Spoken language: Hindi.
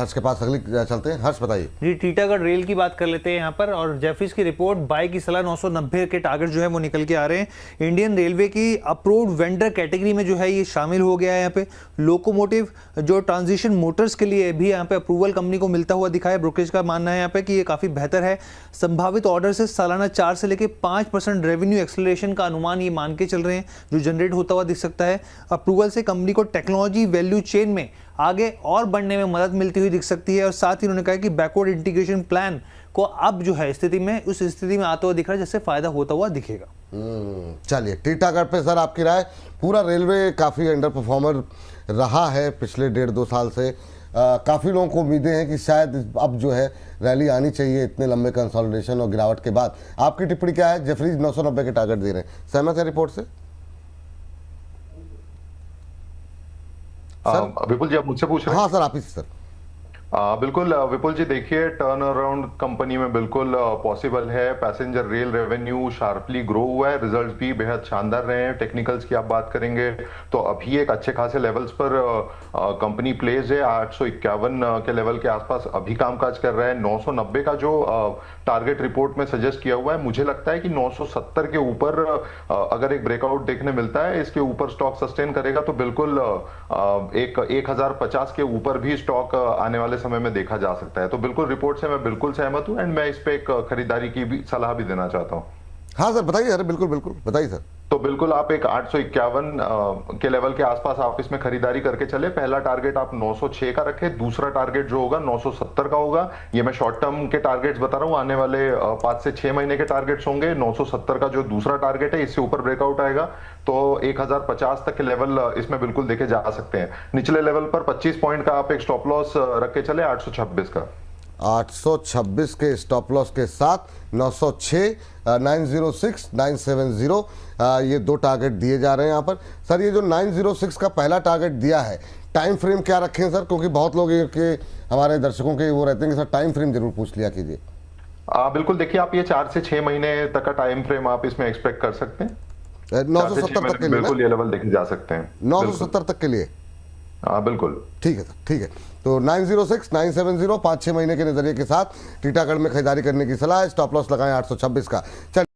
हर्ष के पास अगली चलते हैं। हर्ष बताइए जी, टीटागढ़ रेल की बात कर लेते हैं यहाँ पर। और जेफरीज की रिपोर्ट, बाय की सलाह 990 के टारगेट जो है वो निकल के आ रहे हैं। इंडियन रेलवे की अप्रूव्ड वेंडर कैटेगरी में जो है ये शामिल हो गया है। यहाँ पे लोकोमोटिव जो ट्रांजिशन मोटर्स के लिए भी यहाँ पे अप्रूवल कंपनी को मिलता हुआ दिखा है। ब्रोकरेज का मानना है यहाँ पे कि ये काफी बेहतर है। संभावित ऑर्डर से सालाना 4 से लेकर 5% रेवेन्यू एक्सेलरेशन का अनुमान ये मान के चल रहे हैं, जो जनरेट होता हुआ दिख सकता है। अप्रूवल से कंपनी को टेक्नोलॉजी वैल्यू चेन में आगे और बढ़ने में मदद मिलती हुई दिख सकती है। और साथ ही उन्होंने कहा कि बैकवर्ड इंटीग्रेशन प्लान को अब जो है स्थिति में उस स्थिति में आता हुआ दिख रहा है जिससे फायदा होता हुआ दिखेगा। चलिए, टीटागढ़ पे सर आपकी राय। पूरा रेलवे काफ़ी अंडर परफॉर्मर रहा है पिछले 1.5-2 साल से। काफ़ी लोगों को उम्मीदें हैं कि शायद अब जो है रैली आनी चाहिए इतने लंबे कंसोलिडेशन और गिरावट के बाद। आपकी टिप्पणी क्या है? जेफरीज 990 के टारगेट दे रहे हैं, सहमत है रिपोर्ट से? विपुल जी, आप मुझसे पूछ रहे हैं? हाँ सर, आप ही से सर। बिल्कुल विपुल जी, देखिए टर्न अराउंड कंपनी में बिल्कुल पॉसिबल है। Passenger rail revenue sharply grow हुआ है, रिजल्ट्स भी बेहद शानदार रहे हैं। टेक्निकल्स की आप बात करेंगे तो अभी एक अच्छे खासे लेवल्स पर कंपनी प्लेस है। 851 के लेवल के आसपास अभी कामकाज कर रहा है। 990 का जो टारगेट रिपोर्ट में सजेस्ट किया हुआ है, मुझे लगता है कि 970 के ऊपर अगर एक ब्रेकआउट देखने मिलता है, इसके ऊपर स्टॉक सस्टेन करेगा तो बिल्कुल एक 1050 के ऊपर भी स्टॉक आने वाले समय में देखा जा सकता है। तो बिल्कुल रिपोर्ट से मैं बिल्कुल सहमत हूं एंड मैं इस पे एक खरीदारी की भी सलाह भी देना चाहता हूं। हाँ सर बताइए। अरे बिल्कुल बिल्कुल बताइए सर। तो बिल्कुल आप एक 851 के लेवल के आसपास आप इसमें खरीदारी करके चले। पहला टारगेट आप 906 का रखें, दूसरा टारगेट जो होगा 970 का होगा। ये मैं शॉर्ट टर्म के टारगेट्स बता रहा हूं, आने वाले 5 से 6 महीने के टारगेट्स होंगे। 970 का जो दूसरा टारगेट है, इससे ऊपर ब्रेकआउट आएगा तो 1050 तक के लेवल इसमें बिल्कुल देखे जा सकते हैं। निचले लेवल पर 25 पॉइंट का आप एक स्टॉप लॉस रख के चले 826 का। 826 के स्टॉप लॉस के साथ 906, 906, 970 ये 2 टारगेट दिए जा रहे हैं यहाँ पर। सर ये जो 906 का पहला टारगेट दिया है, टाइम फ्रेम क्या रखें सर? क्योंकि बहुत लोग के हमारे दर्शकों के वो रहते हैं कि सर टाइम फ्रेम जरूर पूछ लिया कीजिए। बिल्कुल, देखिए आप ये 4 से 6 महीने तक का टाइम फ्रेम आप इसमें एक्सपेक्ट कर सकते हैं। 970 तक के लिए बिल्कुल ये लेवल देखे जा सकते हैं। 970 तक के लिए बिल्कुल ठीक है सर, ठीक है। तो 906, 970 5-6 महीने के नजरिए के साथ टीटागढ़ में खरीदारी करने की सलाह है। स्टॉप लॉस लगाएं 826 का।